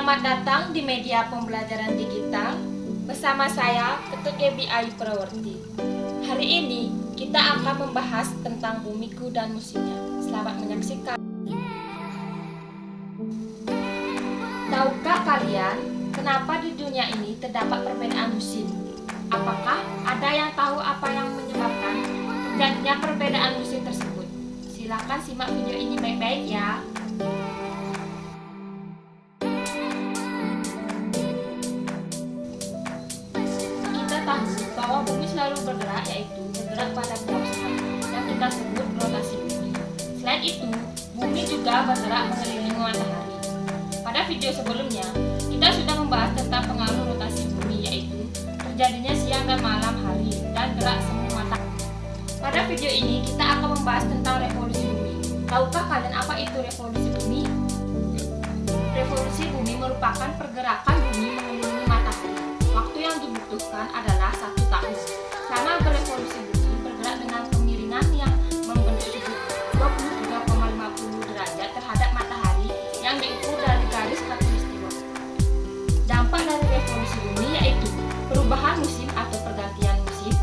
Selamat datang di media pembelajaran digital bersama saya, Ketut Gebi Ayu Prawarti. Hari ini kita akan membahas tentang bumiku dan musimnya. Selamat menyaksikan. Tahukah kalian kenapa di dunia ini terdapat perbedaan musim? Apakah ada yang tahu apa yang menyebabkan terjadinya perbedaan musim tersebut? Silakan simak video ini baik-baik ya. Bahwa bumi selalu bergerak, yaitu bergerak pada poros yang kita sebut rotasi bumi. Selain itu, bumi juga bergerak mengelilingi matahari. Pada video sebelumnya, kita sudah membahas tentang pengaruh rotasi bumi, yaitu terjadinya siang dan malam hari dan gerak semu matahari. Pada video ini, kita akan membahas tentang revolusi bumi. Tahukah kalian apa itu revolusi bumi? Revolusi bumi merupakan pergerakan bumi mengelilingi matahari. Waktu yang dibutuhkan adalah 1 tahun. Selama berevolusi bumi bergerak dengan kemiringan yang membentuk sudut 23,50 derajat terhadap matahari yang diukur dari garis khatulistiwa. Dampak dari revolusi bumi yaitu perubahan musim atau pergantian musim,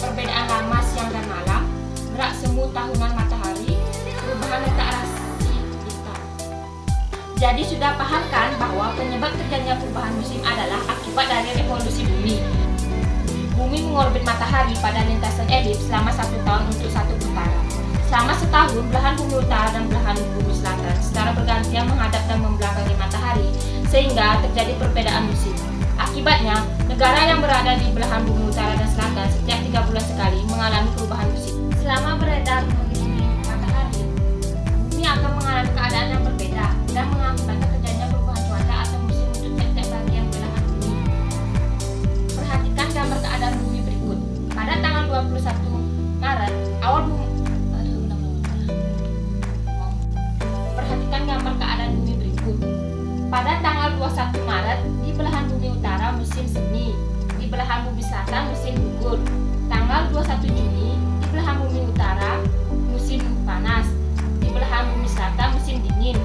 perbedaan lama siang dan malam, gerak semu tahunan matahari, perubahan letak rasi bintang. Jadi sudah paham kan bahwa penyebab terjadinya perubahan musim adalah akibat dari revolusi bumi. Bumi mengorbit matahari pada lintasan elips selama 1 tahun untuk 1 putaran. Selama setahun, belahan bumi utara dan belahan bumi selatan secara bergantian menghadap dan membelakangi matahari, sehingga terjadi perbedaan musim. Akibatnya, negara yang berada di belahan bumi utara dan selatan setiap 3 bulan sekali mengalami perubahan musim. Selama beredar mengelilingi matahari, bumi akan mengalami keadaan yang berbeda dan mengakibatkan terjadinya perubahan cuaca atau musim untuk tiap-tiap bagian belahan bumi. Perhatikan gambar keadaan bumi berikut. Pada tanggal 21 Maret, Perhatikan gambar keadaan bumi berikut. Pada tanggal 21 Maret, di belahan bumi utara musim semi, di belahan bumi selatan musim gugur. Tanggal 21 Juni, di belahan bumi utara musim panas, di belahan bumi selatan musim dingin.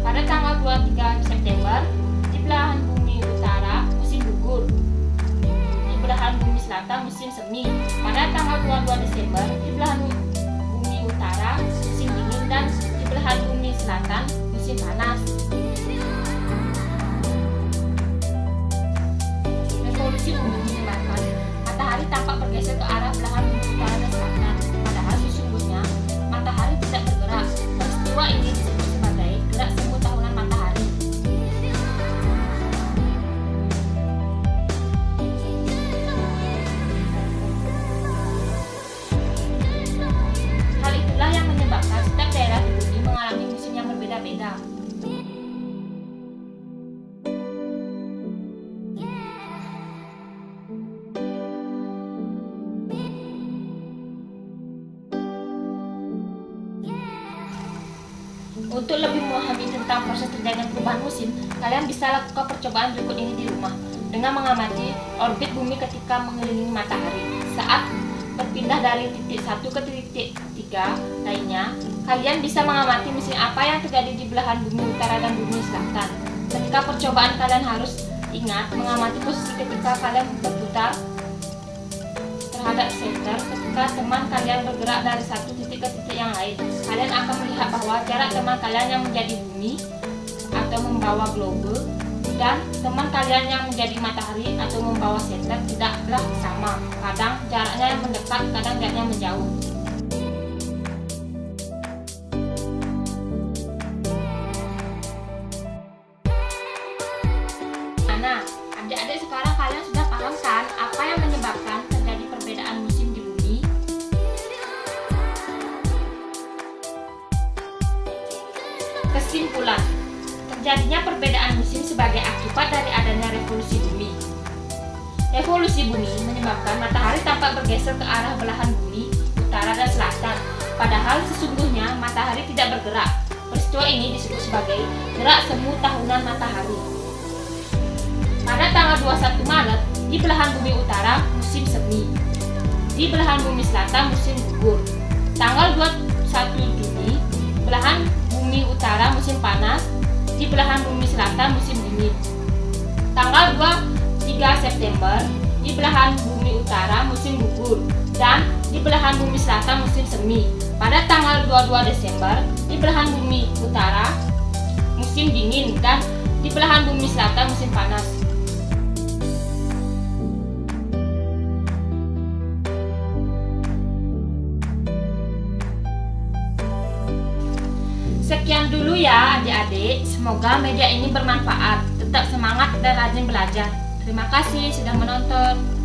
Pada tanggal 23 September, di belahan bumi utara musim gugur, di belahan bumi selatan musim semi. Pada tanggal 22 Desember, di belahan bumi utara musim dingin dan di belahan bumi selatan musim panas. Revolusi bumi menyebabkan matahari tampak bergeser ke arah belahan bumi utara dan selatan. Padahal sesungguhnya matahari tidak bergerak. Peristiwa ini disebut sebagai gerak semu tahunan matahari. Hal itulah yang menyebabkan setiap daerah di bumi mengalami musim yang berbeda-beda. Untuk lebih memahami tentang proses terjadinya perubahan musim, kalian bisa lakukan percobaan berikut ini di rumah dengan mengamati orbit bumi ketika mengelilingi matahari. Saat berpindah dari titik 1 ke titik 3 lainnya, kalian bisa mengamati musim apa yang terjadi di belahan bumi utara dan bumi selatan. Ketika percobaan, kalian harus ingat mengamati posisi ketika kalian berputar terhadap senter. Ketika teman kalian bergerak dari satu titik ke titik yang lain, kalian akan melihat bahwa jarak teman kalian yang menjadi bumi atau membawa globe dan teman kalian yang menjadi matahari atau membawa senter tidaklah sama. Kadang jaraknya yang mendekat, kadang jaraknya menjauh. Nah, adik-adik, sekarang kalian sudah paham kan apa yang menyebabkan terjadi perbedaan musim di bumi? Kesimpulan, terjadinya perbedaan musim sebagai akibat dari adanya revolusi bumi. Revolusi bumi menyebabkan matahari tampak bergeser ke arah belahan bumi utara dan selatan, padahal sesungguhnya matahari tidak bergerak. Peristiwa ini disebut sebagai gerak semu tahunan matahari. Pada tanggal 21 Maret, di belahan bumi utara musim semi, di belahan bumi selatan musim gugur. Tanggal 21 Juni, belahan bumi utara musim panas, di belahan bumi selatan musim dingin. dingin. Tanggal 23 September, di belahan bumi utara musim gugur dan di belahan bumi selatan musim semi. Pada tanggal 22 Desember, di belahan bumi utara musim dingin dan di belahan bumi selatan musim panas. Sekian dulu ya adik-adik, semoga media ini bermanfaat. Tetap semangat dan rajin belajar. Terima kasih sudah menonton.